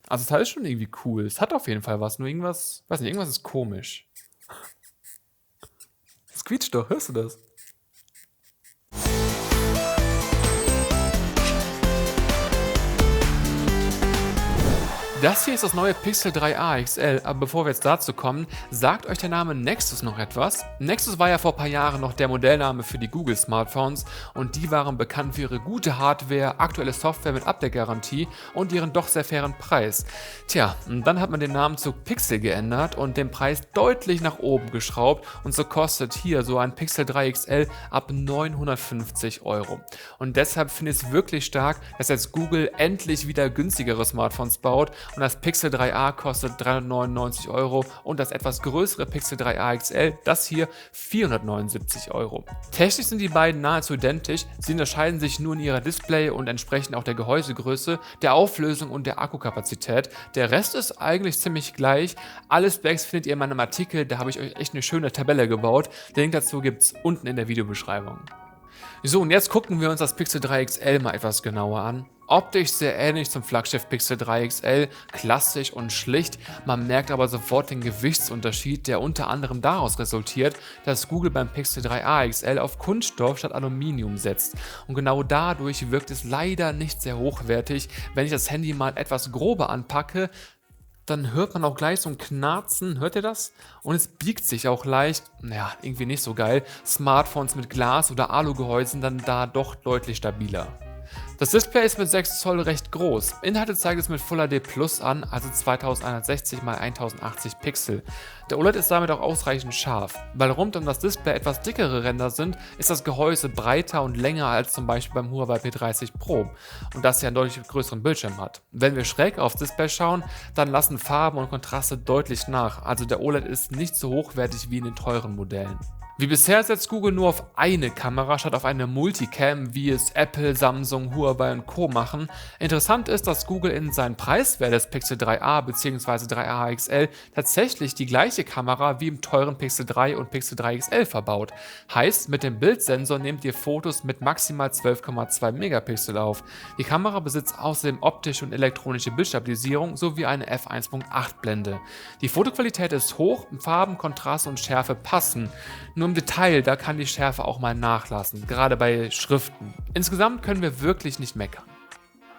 Also, das Teil ist schon irgendwie cool. Es hat auf jeden Fall was, nur irgendwas weiß nicht, irgendwas ist komisch. Es quietscht doch, hörst du das? Das hier ist das neue Pixel 3a XL, aber bevor wir jetzt dazu kommen, sagt euch der Name Nexus noch etwas? Nexus war ja vor ein paar Jahren noch der Modellname für die Google Smartphones und die waren bekannt für ihre gute Hardware, aktuelle Software mit Update-Garantie und ihren doch sehr fairen Preis. Tja, und dann hat man den Namen zu Pixel geändert und den Preis deutlich nach oben geschraubt und so kostet hier so ein Pixel 3 XL ab 950 Euro. Und deshalb finde ich es wirklich stark, dass jetzt Google endlich wieder günstigere Smartphones baut und das Pixel 3a kostet 399 Euro und das etwas größere Pixel 3a XL, das hier 479 Euro. Technisch sind die beiden nahezu identisch, sie unterscheiden sich nur in ihrer Display und entsprechend auch der Gehäusegröße, der Auflösung und der Akkukapazität. Der Rest ist eigentlich ziemlich gleich. Alle Specs findet ihr in meinem Artikel, da habe ich euch echt eine schöne Tabelle gebaut. Den Link dazu gibt es unten in der Videobeschreibung. So, und jetzt gucken wir uns das Pixel 3 XL mal etwas genauer an. Optisch sehr ähnlich zum Flaggschiff Pixel 3 XL, klassisch und schlicht, man merkt aber sofort den Gewichtsunterschied, der unter anderem daraus resultiert, dass Google beim Pixel 3a XL auf Kunststoff statt Aluminium setzt. Und genau dadurch wirkt es leider nicht sehr hochwertig. Wenn ich das Handy mal etwas grober anpacke, dann hört man auch gleich so ein Knarzen, hört ihr das? Und es biegt sich auch leicht, naja, irgendwie nicht so geil. Smartphones mit Glas- oder Alugehäusen dann da doch deutlich stabiler. Das Display ist mit 6 Zoll recht groß. Inhalte zeigt es mit Full HD Plus an, also 2160 x 1080 Pixel. Der OLED ist damit auch ausreichend scharf. Weil rund um das Display etwas dickere Ränder sind, ist das Gehäuse breiter und länger als zum Beispiel beim Huawei P30 Pro und das ja einen deutlich größeren Bildschirm hat. Wenn wir schräg aufs Display schauen, dann lassen Farben und Kontraste deutlich nach, also der OLED ist nicht so hochwertig wie in den teuren Modellen. Wie bisher setzt Google nur auf eine Kamera statt auf eine Multicam, wie es Apple, Samsung, Huawei und Co. machen. Interessant ist, dass Google in seinen Preiswert des Pixel 3a bzw. 3a XL tatsächlich die gleiche Kamera wie im teuren Pixel 3 und Pixel 3 XL verbaut. Heißt, mit dem Bildsensor nehmt ihr Fotos mit maximal 12,2 Megapixel auf. Die Kamera besitzt außerdem optische und elektronische Bildstabilisierung sowie eine f1.8 Blende. Die Fotoqualität ist hoch, Farben, Kontrast und Schärfe passen. Nur im Detail, da kann die Schärfe auch mal nachlassen, gerade bei Schriften. Insgesamt können wir wirklich nicht meckern.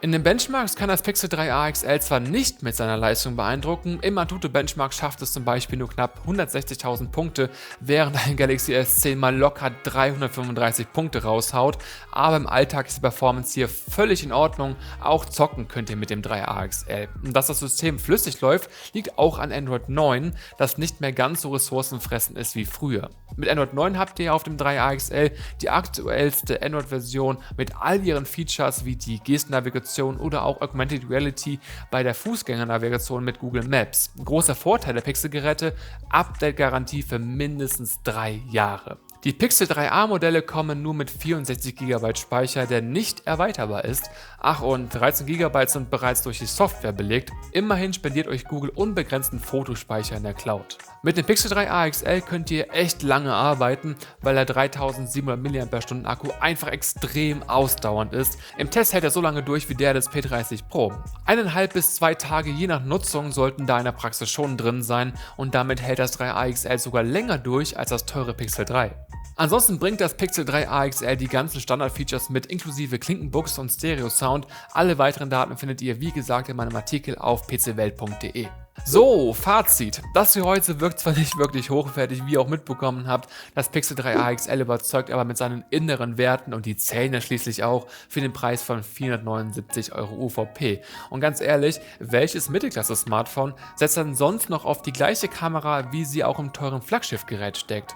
In den Benchmarks kann das Pixel 3a XL zwar nicht mit seiner Leistung beeindrucken, im Antutu-Benchmark schafft es zum Beispiel nur knapp 160.000 Punkte, während ein Galaxy S10 mal locker 335 Punkte raushaut, aber im Alltag ist die Performance hier völlig in Ordnung, auch zocken könnt ihr mit dem 3a XL. Und dass das System flüssig läuft, liegt auch an Android 9, das nicht mehr ganz so ressourcenfressend ist wie früher. Mit Android 9 habt ihr auf dem 3a XL die aktuellste Android-Version mit all ihren Features wie die Gestennavigation oder auch Augmented Reality bei der Fußgängernavigation mit Google Maps. Großer Vorteil der Pixel-Geräte, Update-Garantie für mindestens 3 Jahre. Die Pixel 3a Modelle kommen nur mit 64 GB Speicher, der nicht erweiterbar ist. Ach, und 13 GB sind bereits durch die Software belegt. Immerhin spendiert euch Google unbegrenzten Fotospeicher in der Cloud. Mit dem Pixel 3a XL könnt ihr echt lange arbeiten, weil der 3700 mAh Akku einfach extrem ausdauernd ist. Im Test hält er so lange durch wie der des P30 Pro. 1,5 bis 2 Tage je nach Nutzung sollten da in der Praxis schon drin sein und damit hält das 3a XL sogar länger durch als das teure Pixel 3. Ansonsten bringt das Pixel 3a XL die ganzen Standard-Features mit, inklusive Klinkenbuchs und Stereo-Sound. Alle weiteren Daten findet ihr, wie gesagt, in meinem Artikel auf pcwelt.de. So, Fazit. Das für heute wirkt zwar nicht wirklich hochwertig, wie ihr auch mitbekommen habt. Das Pixel 3a XL überzeugt aber mit seinen inneren Werten und die zählen ja schließlich auch für den Preis von 479 Euro UVP. Und ganz ehrlich, welches Mittelklasse-Smartphone setzt dann sonst noch auf die gleiche Kamera, wie sie auch im teuren Flaggschiffgerät steckt?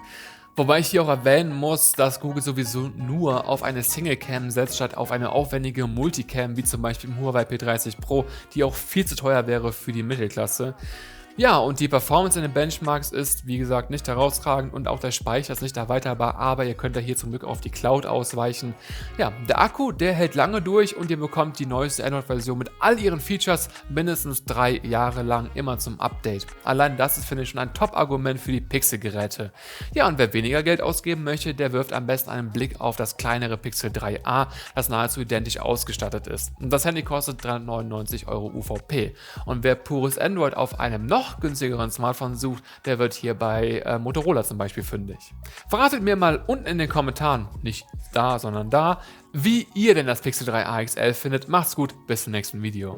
Wobei ich hier auch erwähnen muss, dass Google sowieso nur auf eine Single-Cam setzt, statt auf eine aufwendige Multicam, wie zum Beispiel im Huawei P30 Pro, die auch viel zu teuer wäre für die Mittelklasse. Ja, und die Performance in den Benchmarks ist, wie gesagt, nicht herausragend und auch der Speicher ist nicht erweiterbar, aber ihr könnt ja hier zum Glück auf die Cloud ausweichen. Ja, der Akku, der hält lange durch und ihr bekommt die neueste Android-Version mit all ihren Features mindestens 3 Jahre lang immer zum Update. Allein das ist, finde ich, schon ein Top-Argument für die Pixel-Geräte. Ja, und wer weniger Geld ausgeben möchte, der wirft am besten einen Blick auf das kleinere Pixel 3a, das nahezu identisch ausgestattet ist. Und das Handy kostet 399 Euro UVP. Und wer pures Android auf einem noch günstigeren Smartphone sucht, der wird hier bei Motorola zum Beispiel fündig. Verratet mir mal unten in den Kommentaren, nicht da, sondern da, wie ihr denn das Pixel 3a XL findet. Macht's gut, bis zum nächsten Video.